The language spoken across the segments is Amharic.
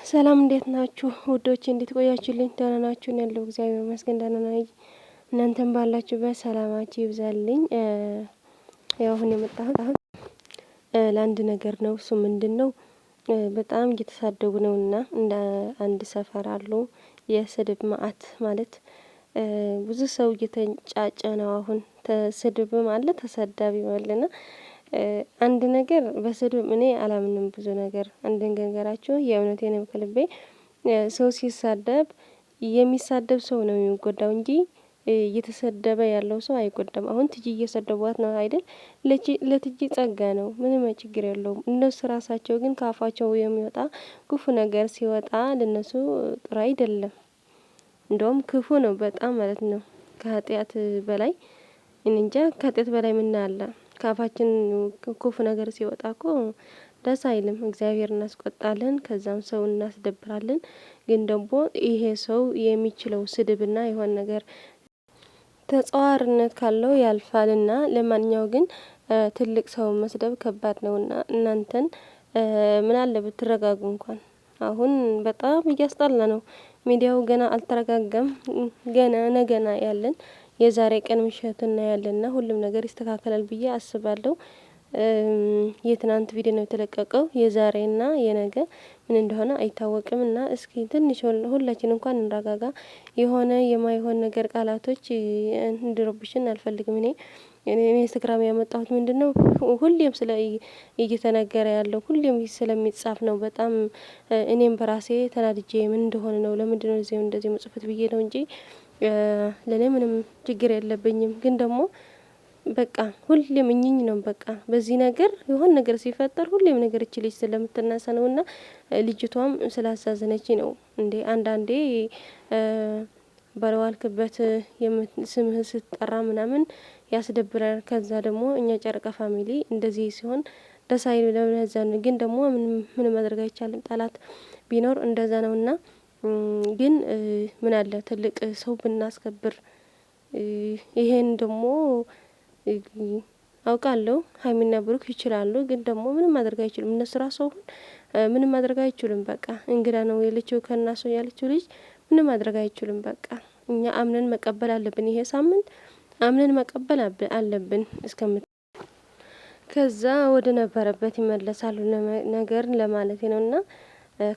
ሰላም እንዴት ናችሁ ውዶች? እንዴት ቆያችሁልኝ? ደህና ናችሁ? ያለው እግዚአብሔር ይመስገን ደህና ነኝ። እናንተም ባላችሁበት ሰላማችሁ ይብዛልኝ። ያው አሁን የመጣሁት ለአንድ ነገር ነው። እሱ ምንድነው? በጣም እየተሳደቡ ነውና እንደ አንድ ሰፈር አሉ የስድብ መዓት ማለት ብዙ ሰው እየተንጫጫ ነው። አሁን ስድብም አለ ተሰዳቢም አለና አንድ ነገር በስድብ እኔ አላምንም። ብዙ ነገር አንድ ነገራችሁ የእውነቴን ነው ከልቤ። ሰው ሲሳደብ የሚሳደብ ሰው ነው የሚጎዳው እንጂ እየተሰደበ ያለው ሰው አይጎዳም። አሁን ትጂ እየሰደቧት ነው አይደል? ለትጂ ጸጋ ነው፣ ምንም ችግር የለውም። እነሱ ራሳቸው ግን ከአፋቸው የሚወጣ ክፉ ነገር ሲወጣ ለነሱ ጥሩ አይደለም። እንደውም ክፉ ነው በጣም ማለት ነው። ከኃጢአት በላይ እንጃ ከኃጢአት በላይ ምን አለ? ከአፋችን ክፉ ነገር ሲወጣ እኮ ደስ አይልም። እግዚአብሔር እናስቆጣለን፣ ከዛም ሰው እናስደብራለን። ግን ደግሞ ይሄ ሰው የሚችለው ስድብና የሆነ ነገር ተጻዋርነት ካለው ያልፋልና ለማንኛው ግን ትልቅ ሰው መስደብ ከባድ ነውና እናንተን ምን አለ ብትረጋጉ እንኳን። አሁን በጣም እያስጣላ ነው። ሚዲያው ገና አልተረጋጋም። ገና ነገና ያለን የዛሬ ቀን ምሽት እናያለንና ሁሉም ነገር ይስተካከላል ብዬ አስባለሁ። የትናንት ቪዲዮ ነው የተለቀቀው። የዛሬና የነገ ምን እንደሆነ አይታወቅምና እስኪ ትንሽ ሁላችን እንኳን እንረጋጋ። የሆነ የማይሆን ነገር ቃላቶች እንዲረብሽን አልፈልግም። እኔ ኢንስታግራም ያመጣሁት ምንድነው ሁሌም ስለ እየተነገረ ያለው ሁሌም ስለሚጻፍ ነው። በጣም እኔም በራሴ ተናድጄ ምን እንደሆነ ነው ለምንድነው እንደዚህ መጽፈት ብዬ ነው እንጂ ለኔ ምንም ችግር የለብኝም። ግን ደግሞ በቃ ሁሌም እኝኝ ነው። በቃ በዚህ ነገር የሆነ ነገር ሲፈጠር ሁሌም ነገር እቺ ልጅ ስለምትነሳ ነውና ልጅቷም ስላሳዘነች ነው። እንዴ አንዳንዴ ባልዋልክበት ስምህ ስትጠራ ምናምን ያስደብራል። ከዛ ደግሞ እኛ ጨረቃ ፋሚሊ እንደዚህ ሲሆን ደስ አይልም። ለምን ግን ደግሞ ምን ማድረግ አይቻልም። ጠላት ቢኖር እንደዛ ነውና ግን ምን አለ ትልቅ ሰው ብናስከብር። ይሄን ደግሞ አውቃለሁ ሀይሚና ብሩክ ይችላሉ። ግን ደግሞ ምንም ማድረግ አይችሉም። እነሱ ራሱ ምንም ማድረግ አይችሉም። በቃ እንግዳ ነው የለችው ከናሱ ያለችው ልጅ ምንም ማድረግ አይችሉም። በቃ እኛ አምነን መቀበል አለብን። ይሄ ሳምንት አምነን መቀበል አለብን እስከምት ከዛ ወደ ነበረበት ይመለሳሉ ነገር ለማለት ነውና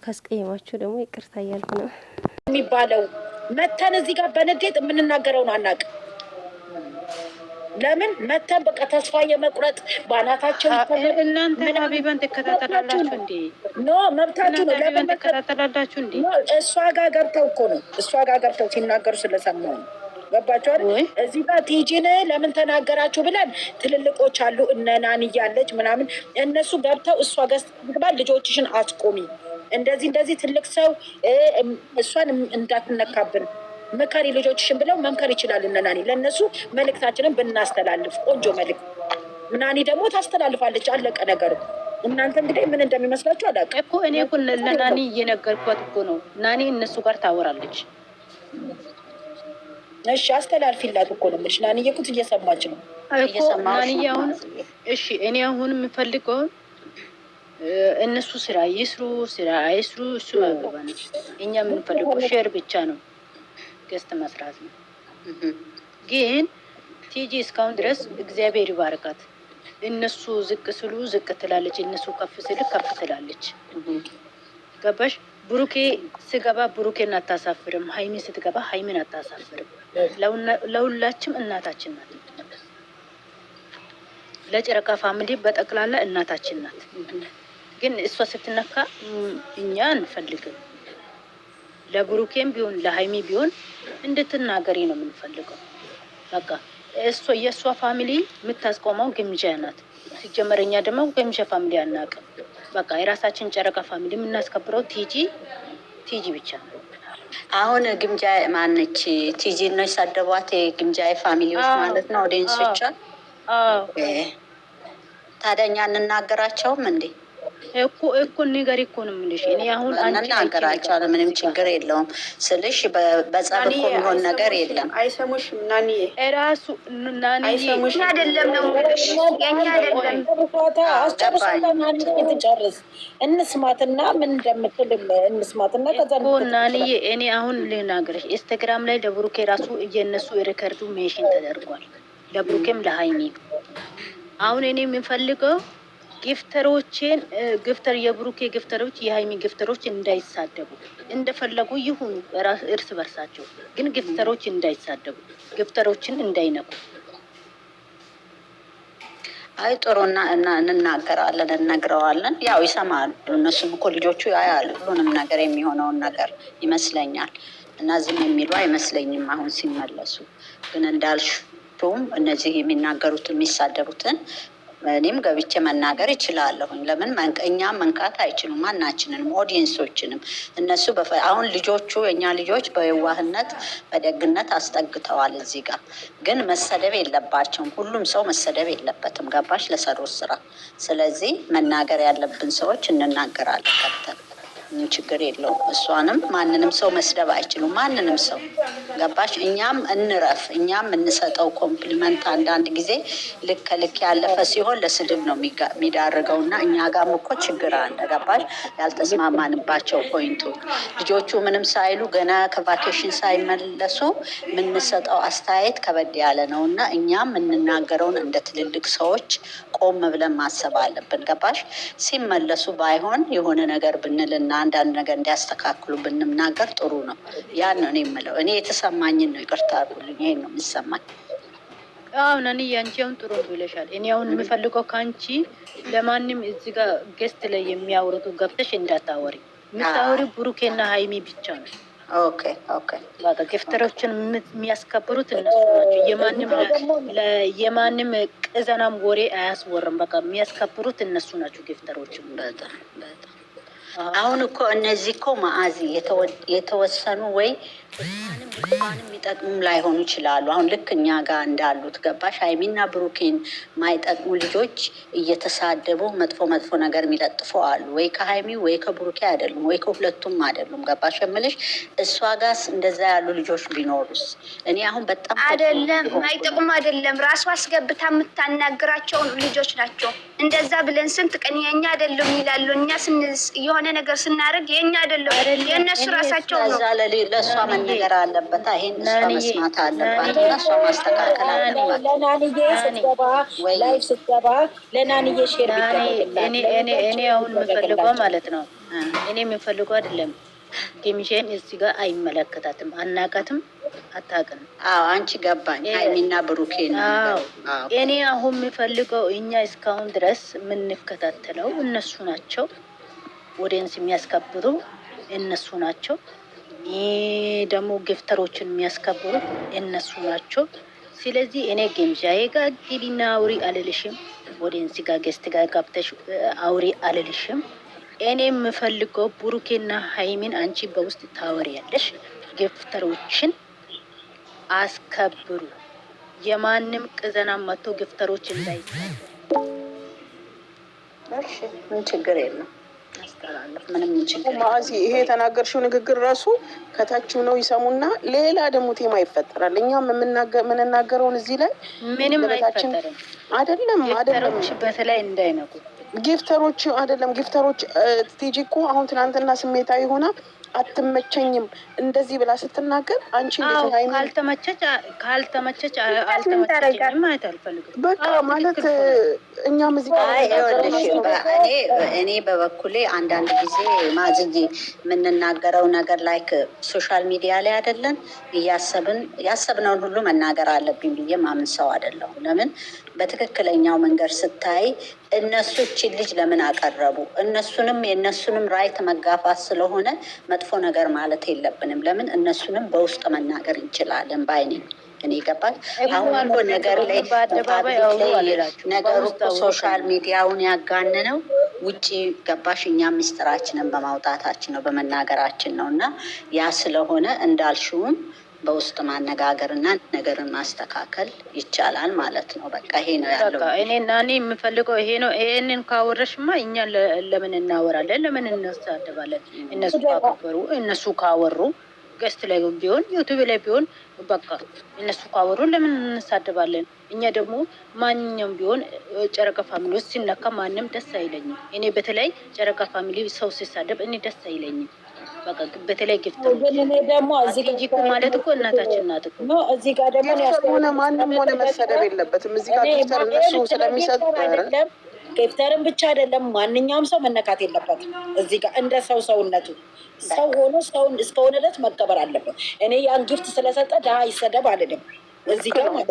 ካስቀየማችሁ ደግሞ ይቅርታ እያልኩ ነው የሚባለው። መተን እዚህ ጋር በንዴት የምንናገረውን አናውቅም። ለምን መተን በቃ ተስፋ የመቁረጥ ባናታቸው እናንተ ሀቢባን ተከታተላላችሁ እንዴ? ኖ መብታችሁ ነው። ለምን ተከታተላላችሁ እንዴ? እሷ ጋር ገብተው እኮ ነው። እሷ ጋር ገብተው ሲናገሩ ስለሰማሁ ነው። ገባችሁ አይደል? እዚህ ጋር ቲጂን ለምን ተናገራችሁ ብለን ትልልቆች አሉ እነ ናኒ እያለች ምናምን እነሱ ገብተው እሷ ጋር ስትግባ ልጆችሽን አስቆሚ፣ እንደዚህ ትልቅ ሰው እሷን እንዳትነካብን መካሪ ልጆችሽን ብለው መምከር ይችላል እነ ናኒ። ለእነሱ መልእክታችንን ብናስተላልፍ ቆንጆ መልእክት ናኒ ደግሞ ታስተላልፋለች። አለቀ ነገሩ። እናንተ እንግዲህ ምን እንደሚመስላችሁ አላውቅም እኮ እኔ እኮ ለናኒ እየነገርኳት እኮ ነው። ናኒ እነሱ ጋር ታወራለች። እሺ አስተላልፊላት እኮ ነው የምልሽ። ናኒ እኮ እየሰማች ነው እኮ ናኒ አሁን እሺ እኔ አሁን የምፈልገው እነሱ ስራ ይስሩ ስራ አይስሩ እሱ ያገባን። እኛ የምንፈልገው ሼር ብቻ ነው፣ ገስት መስራት ነው። ግን ቲጂ እስካሁን ድረስ እግዚአብሔር ይባርካት። እነሱ ዝቅ ስሉ ዝቅ ትላለች፣ እነሱ ከፍ ስሉ ከፍ ትላለች። ገባሽ? ብሩኬ ስገባ ብሩኬን አታሳፍርም፣ ሀይሚ ስትገባ ሀይሚን አታሳፍርም። ለሁላችም እናታችን ናት። ለጨረቃ ፋሚሊ በጠቅላላ እናታችን ናት። ግን እሷ ስትነካ እኛ አንፈልግም። ለብሩኬም ቢሆን ለሀይሚ ቢሆን እንድትናገሪ ነው የምንፈልገው። በቃ እሷ የእሷ ፋሚሊ የምታስቆመው ግምጃ ናት። ሲጀመረኛ ደግሞ ግምጃ ፋሚሊ አናውቅም። በቃ የራሳችን ጨረቃ ፋሚሊ የምናስከብረው ቲጂ ብቻ ነው። አሁን ግምጃ ማነች? ቲጂ ነው የሳደቧት የግምጃ ፋሚሊዎች ማለት ነው። ኦዲየንሶቿ ታዲያ እኛ እንናገራቸውም እንዴ? እኮ ነገር እኮ ነው የምልሽ። እኔ አሁን እናገራቸዋለሁ ምንም ችግር የለውም ስልሽ በጸብ እኮ የሚሆን ነገር የለም። አይሰሙሽም ናኒ እራሱ ናኒ አይሰሙሽም አይደለም ነው የምልሽ። የኛ አይደለም አስጨርሳታ ናኒ ትጨርስ እንስማትና ምን እንደምትል እንስማትና ከዛ እኮ ናኒዬ እኔ አሁን ልናገርሽ ኢንስታግራም ላይ ለብሩኬ ራሱ እየነሱ ሪከርዱ ሜሽን ተደርጓል። ለብሩኬም ለሃይሚ አሁን እኔ የምፈልገው ግፍተሮችን ግፍተር የብሩኬ ግፍተሮች የሃይሚ ግፍተሮች እንዳይሳደቡ እንደፈለጉ ይሁኑ እርስ በርሳቸው፣ ግን ግፍተሮች እንዳይሳደቡ ግፍተሮችን እንዳይነኩ። አይ ጥሩና እንናገራለን እንነግረዋለን። ያው ይሰማሉ እነሱም እኮ ልጆቹ ያያሉ ሁሉንም ነገር የሚሆነውን ነገር ይመስለኛል። እና ዝም የሚሉ አይመስለኝም አሁን ሲመለሱ። ግን እንዳልሽውም እነዚህ የሚናገሩትን የሚሳደቡትን እኔም ገብቼ መናገር ይችላለሁኝ። ለምን እኛም መንካት አይችሉም ማናችንንም ኦዲየንሶችንም። እነሱ አሁን ልጆቹ የእኛ ልጆች በየዋህነት በደግነት አስጠግተዋል። እዚህ ጋር ግን መሰደብ የለባቸውም። ሁሉም ሰው መሰደብ የለበትም። ገባሽ? ለሰሩት ስራ። ስለዚህ መናገር ያለብን ሰዎች እንናገራለን ከብተን ችግር የለውም። እሷንም ማንንም ሰው መስደብ አይችሉም። ማንንም ሰው ገባሽ? እኛም እንረፍ። እኛም የምንሰጠው ኮምፕሊመንት አንዳንድ ጊዜ ልክ ከልክ ያለፈ ሲሆን ለስድብ ነው የሚዳርገው። እና እኛ ጋርም እኮ ችግር አለ። ገባሽ? ያልተስማማንባቸው ፖይንቶች ልጆቹ ምንም ሳይሉ ገና ከቫኬሽን ሳይመለሱ የምንሰጠው አስተያየት ከበድ ያለ ነው። እና እኛም የምንናገረውን እንደ ትልልቅ ሰዎች ቆም ብለን ማሰብ አለብን። ገባሽ? ሲመለሱ ባይሆን የሆነ ነገር ብንልና አንዳንድ ነገር እንዲያስተካክሉ ብንናገር ጥሩ ነው። ያን ነው እኔ የምለው። እኔ የተሰማኝን ነው። ይቅርታ አድርጉልኝ። ይሄን ነው የሚሰማኝ። አሁን እኔ አንቺ አሁን ጥሩ ብለሻል። እኔ አሁን የምፈልገው ከአንቺ ለማንም እዚህ ጋር ጌስት ላይ የሚያወሩት ገብተሽ እንዳታወሪ። የምታወሪ ብሩኬና ሃይሚ ብቻ ነው። ኦኬ ኦኬ። በቃ ግፍተሮችን የሚያስከብሩት እነሱ ናቸው። የማንም ቅዘናም ወሬ አያስወርም። በቃ የሚያስከብሩት እነሱ ናቸው ግፍተሮችን። በጣም በጣም አሁን እኮ እነዚህ እኮ መዓዚ የተወሰኑ ወይ ብቻንም የሚጠቅሙም ላይሆኑ ይችላሉ። አሁን ልክ እኛ ጋር እንዳሉት ገባሽ? ሃይሚና ብሩኬን ማይጠቅሙ ልጆች እየተሳደቡ መጥፎ መጥፎ ነገር የሚለጥፉ አሉ። ወይ ከሃይሚ ወይ ከብሩኬ አይደሉም፣ ወይ ከሁለቱም አይደሉም። ገባሽ የምልሽ? እሷ ጋስ እንደዛ ያሉ ልጆች ቢኖሩስ? እኔ አሁን በጣም አይደለም ማይጠቅሙ አይደለም፣ ራሱ አስገብታ የምታናግራቸው ልጆች ናቸው። እንደዛ ብለን ስንት ቀን የኛ አይደለም ይላሉ። እኛ የሆነ ነገር ስናደርግ የኛ አይደለም የእነሱ ራሳቸው ነው። ለእሷ መነገር አለበት። ይሄን እሷ መስማት አለባት እና እሷ ማስተካከል አለባት። ለናንዬ ስትገባ ላይፍ ስትገባ ለናንዬ ሼር እኔ አሁን የምፈልገው ማለት ነው እኔ የምፈልገው አይደለም ጌሚሼን እዚህ ጋር አይመለከታትም፣ አናቃትም፣ አታውቅም። አዎ አንቺ ገባኝ። ሃይሚና ብሩኬ ነው። እኔ አሁን የምፈልገው እኛ እስካሁን ድረስ የምንከታተለው እነሱ ናቸው። ኦዲየንስ የሚያስከብሩ እነሱ ናቸው። ይህ ደግሞ ግፍተሮችን የሚያስከብሩ እነሱ ናቸው። ስለዚህ እኔ ግምጃዬ ጋር ግቢና አውሪ አልልሽም። ኦዲየንስ ጋር ገስት ጋር ገብተሽ አውሪ አልልሽም። እኔ የምፈልገው ብሩኬና ሃይሚን አንቺ በውስጥ ታወሪያለሽ። ግፍተሮችን አስከብሩ። የማንም ቅዘና መጥቶ ግፍተሮች እንዳይሳደቡ። እሺ ምን ችግር የለም። ምንም ችግር ማዚ ይሄ የተናገርሽው ንግግር ራሱ ከታችው ነው ይሰሙና ሌላ ደግሞ ቴማ ይፈጠራል። እኛም የምንናገረውን እዚህ ላይ ምንም አይፈጠርም። አይደለም በተለይ እንዳይነቁ ጊፍተሮች አይደለም ጊፍተሮች ቲጂ እኮ አሁን ትናንትና ስሜታዊ ሆና አትመቸኝም እንደዚህ ብላ ስትናገር አንቺ እንደዚህ ሃይሚ ካልተመቸች አልተመቸኝም ማለት አልፈልግም። በቃ ማለት እኛም እዚህ እኔ በበኩሌ አንዳንድ ጊዜ ማዝዬ የምንናገረው ነገር ላይክ ሶሻል ሚዲያ ላይ አይደለን ያሰብነውን ሁሉ መናገር አለብኝ ብዬ ማምን ሰው አይደለሁም። ለምን በትክክለኛው መንገድ ስታይ እነሱ እቺን ልጅ ለምን አቀረቡ? እነሱንም የእነሱንም ራይት መጋፋት ስለሆነ መጥፎ ነገር ማለት የለብንም። ለምን እነሱንም በውስጥ መናገር እንችላለን ባይኔ እኔ ገባል። አሁን እኮ ነገር ላይ ነገሩ ሶሻል ሚዲያውን ያጋነነው ውጭ ገባሽ እኛ ምስጢራችንን በማውጣታችን ነው በመናገራችን ነው። እና ያ ስለሆነ እንዳልሽውም በውስጥ ማነጋገር እና ነገርን ማስተካከል ይቻላል ማለት ነው። በቃ ይሄ ነው ያለው። እኔ እና እኔ የምፈልገው ይሄ ነው። ይሄንን ካወረሽማ እኛ ለምን እናወራለን? ለምን እንሳደባለን? እነሱ ካከበሩ እነሱ ካወሩ ገስት ላይ ቢሆን ዩቱብ ላይ ቢሆን በቃ እነሱ ካወሩ ለምን እንሳደባለን? እኛ ደግሞ ማንኛውም ቢሆን ጨረቃ ፋሚሊ ውስጥ ሲነካ ማንም ደስ አይለኝም። እኔ በተለይ ጨረቃ ፋሚሊ ሰው ሲሳደብ እኔ ደስ አይለኝም። በቃ በተለይ ግፍተሩ ደግሞ እዚህ እኮ ማለት እኮ እናታችን ናት እኮ እዚህ ጋር ደግሞ ሆነ ማንም ሆነ መሰደብ የለበትም። እዚህ ጋር ጊፍተር እነሱ ስለሚሰጡ አይደለም ጊፍተርን ብቻ አይደለም ማንኛውም ሰው መነካት የለበትም። እዚህ ጋር እንደ ሰውነቱ ሰው ሆኖ ሰውን እስከሆነ ድረስ መከበር አለበት። እኔ ያን ጊፍት ስለሰጠ ድሀ ይሰደብ አልልም። እዚህ ጋር ማለት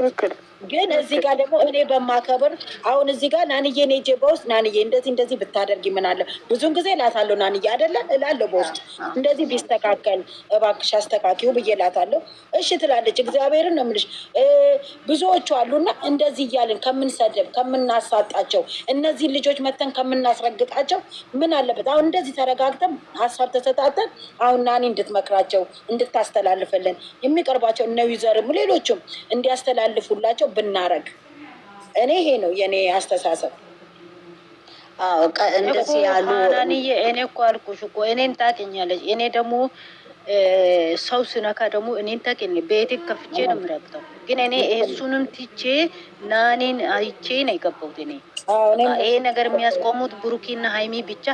ግን እዚህ ጋር ደግሞ እኔ በማከብር አሁን እዚህ ጋር ናንዬ ኔጄ በውስጥ ናንዬ እንደዚህ ብታደርጊ ምን አለ ብዙን ጊዜ እላታለሁ። ናንዬ አይደለ እላለሁ በውስጥ እንደዚህ ቢስተካከል እባክሽ አስተካኪው ብዬ እላታለሁ። እሺ ትላለች። እግዚአብሔርን ነው የምልሽ። ብዙዎቹ አሉና እንደዚህ እያልን ከምንሰደብ ከምናሳጣቸው እነዚህ ልጆች መተን ከምናስረግጣቸው ምን አለበት አሁን እንደዚህ ተረጋግተን ሀሳብ ተሰጣተን አሁን ናኒ እንድትመክራቸው እንድታስተላልፍልን የሚቀርባቸው እነ ዩዘርም ሌሎቹም እንዲያስተላልፉላቸው ብናረግ እኔ ይሄ ነው የኔ አስተሳሰብ። እንደዚህ ያሉ እኔ እኮ አልኩሽ እኮ እኔን ታውቂኛለሽ። እኔ ደግሞ ሰው ስነካ ደግሞ እኔን ታውቂኝ ቤቴን ከፍቼ ነው የምረግጠው። ግን እኔ እሱንም ትቼ ናኔን አይቼ ነው የገባሁት። እኔ ይሄ ነገር የሚያስቆሙት ብሩኪና ሀይሚ ብቻ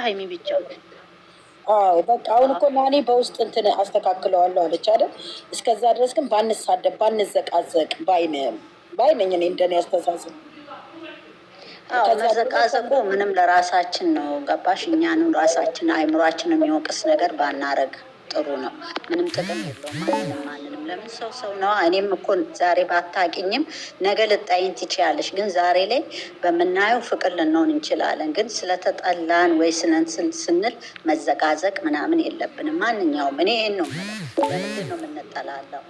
አዎ በቃ አሁን እኮ ናኒ በውስጥ እንትን አስተካክለዋለሁ አለች አይደል? እስከዛ ድረስ ግን ባንሳደብ ባንዘቃዘቅ ባይነኝ እኔ እንደኔ አስተሳሰብ። መዘቃዘቁ ምንም ለራሳችን ነው ገባሽ? እኛንም ራሳችን አይምሯችን የሚወቅስ ነገር ባናረግ ጥሩ ነው። ምንም ጥቅም የለውም ማንንም። ለምን ሰው ነው። እኔም እኮ ዛሬ ባታቂኝም ነገ ልጣይኝ ትችያለሽ። ግን ዛሬ ላይ በምናየው ፍቅር ልንሆን እንችላለን። ግን ስለተጠላን ወይ ስንል መዘጋዘቅ ምናምን የለብንም። ማንኛውም እኔ ይህን ነው በምንድን ነው የምንጠላለው?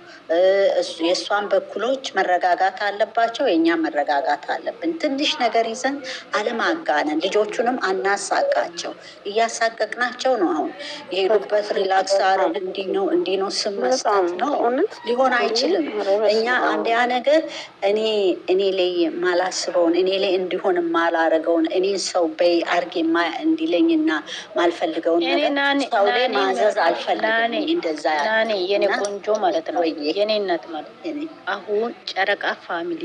የእሷን በኩሎች መረጋጋት አለባቸው፣ የእኛም መረጋጋት አለብን። ትንሽ ነገር ይዘን አለማጋነን፣ ልጆቹንም አናሳቃቸው። እያሳቀቅናቸው ነው አሁን የሄዱበት ሪላክስ አረግ እንዲህ ነው ስም መስጠት ነው ሊሆን አይችልም። እኛ አንዲያ ነገር እኔ ላይ ማላስበውን እኔ ላይ እንዲሆን ማላረገውን እኔን ሰው በይ አርጌ እንዲለኝና ማልፈልገውን ነገር ሰው ላይ ማዘዝ አልፈልግም። እንደዛ ያኔ የኔ ቆንጆ ማለት ነው የኔ እናት ማለት አሁን ጨረቃ ፋሚሊ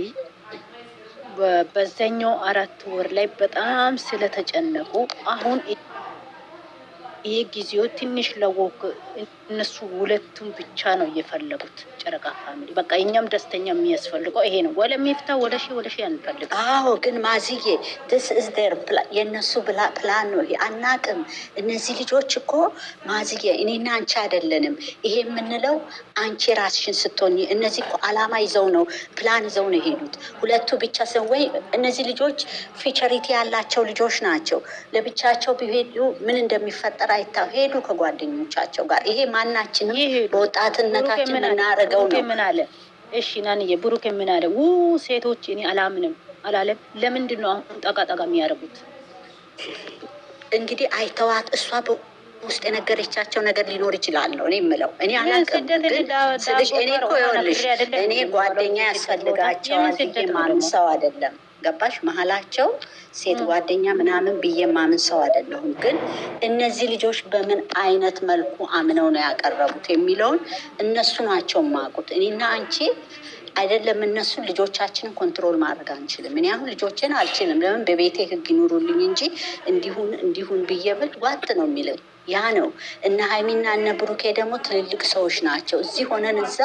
በዛኛው 4 ወር ላይ በጣም ስለተጨነቁ አሁን ይሄ ጊዜው ትንሽ ለወቅ እነሱ ሁለቱም ብቻ ነው እየፈለጉት ጨረቃ ፋሚሊ። በቃ እኛም ደስተኛ የሚያስፈልገው ይሄ ነው። ወለ ሚፍታ ወለ ሺ አንፈልግ። አዎ ግን ማዝዬ this is their የነሱ ፕላን ነው ይሄ። አናቅም እነዚህ ልጆች እኮ ማዝዬ እኔና አንቺ አይደለንም ይሄ የምንለው። አንቺ ራስሽን ስትሆኚ እነዚህ እኮ አላማ ይዘው ነው ፕላን ይዘው ነው የሄዱት። ሁለቱ ብቻ ሰው ወይ እነዚህ ልጆች ፊቸሪቲ ያላቸው ልጆች ናቸው። ለብቻቸው ቢሄዱ ምን እንደሚፈጠር አይታው ሄዱ ከጓደኞቻቸው ጋር። ይሄ ማናችንም በወጣትነታችን የምናደርገው ነው። ምን አለ እሺ ናንዬ ብሩክ ምን አለ? ሴቶች እኔ አላምንም አላለም። ለምንድን ነው አሁን ጠቃጠቃ የሚያደርጉት? እንግዲህ አይተዋት እሷ ውስጥ የነገረቻቸው ነገር ሊኖር ይችላል ነው እኔ የምለው። እኔ አላውቅም ስልሽ እኔ እኮ ይኸውልሽ እኔ ጓደኛ ያስፈልጋቸዋል ብዬ ማምን ሰው አይደለም። ገባሽ? መሀላቸው ሴት ጓደኛ ምናምን ብዬ ማምን ሰው አይደለሁም። ግን እነዚህ ልጆች በምን አይነት መልኩ አምነው ነው ያቀረቡት የሚለውን እነሱ ናቸው የማያውቁት። እኔና አንቺ አይደለም እነሱ ልጆቻችንን ኮንትሮል ማድረግ አንችልም። እኔ አሁን ልጆችን አልችልም። ለምን በቤቴ ህግ ይኑሩልኝ እንጂ እንዲሁን ብዬ ብል ዋጥ ነው የሚለኝ። ያ ነው እነ ሀይሚና እነ ብሩኬ ደግሞ ትልልቅ ሰዎች ናቸው። እዚህ ሆነን እዛ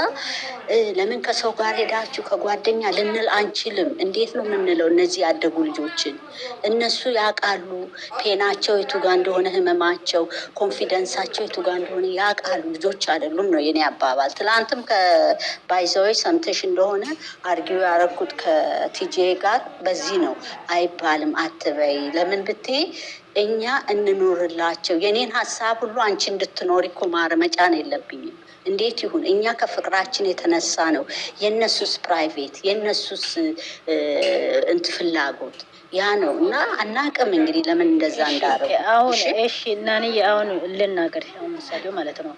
ለምን ከሰው ጋር ሄዳችሁ ከጓደኛ ልንል አንችልም። እንዴት ነው የምንለው? እነዚህ ያደጉ ልጆችን እነሱ ያውቃሉ። ፔናቸው የቱ ጋር እንደሆነ፣ ህመማቸው፣ ኮንፊደንሳቸው የቱ ጋር እንደሆነ ያውቃሉ። ልጆች አይደሉም ነው የኔ አባባል። ትላንትም ከባይዘዎች ሰምተሽ እንደሆነ አርጊው ያረኩት ከቲጄ ጋር በዚህ ነው። አይባልም አትበይ። ለምን ብትይ እኛ እንኖርላቸው። የኔን ሀሳብ ሁሉ አንቺ እንድትኖሪ እኮ መጫን የለብኝም። እንዴት ይሁን? እኛ ከፍቅራችን የተነሳ ነው። የእነሱስ ፕራይቬት፣ የእነሱስ ፍላጎት ያ ነው እና አናቅም እንግዲህ ለምን እንደዛ እንዳረጉ። አሁን እሺ እናንዬ አሁን ልናገር ምሳሌ ማለት ነው።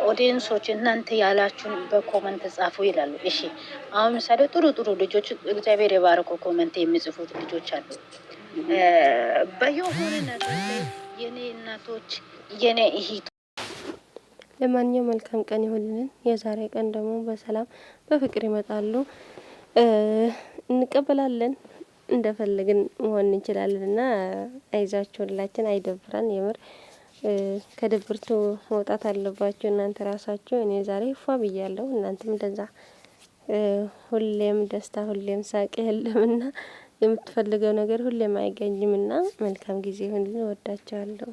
ኦዲየንሶች እናንተ ያላችሁን በኮመንት ጻፉ ይላሉ። እሺ አሁን ምሳሌ ጥሩ ጥሩ ልጆች እግዚአብሔር የባረኮ ኮመንት የሚጽፉት ልጆች አሉ። በየሆነ ነገር ላይ የኔ እናቶች የኔ እህት ለማንኛውም መልካም ቀን ይሁንልን። የዛሬ ቀን ደግሞ በሰላም በፍቅር ይመጣሉ፣ እንቀበላለን፣ እንደፈለግን መሆን እንችላለን እና አይዛችሁ ሁላችን አይደብራን። የምር ከድብርቱ መውጣት አለባችሁ እናንተ ራሳችሁ። እኔ ዛሬ ፏ ብያለሁ፣ እናንተም እንደዛ። ሁሌም ደስታ ሁሌም ሳቅ የለምና የምትፈልገው ነገር ሁሌም አይገኝምና መልካም ጊዜ ይሁንልን። ወዳችኋለሁ።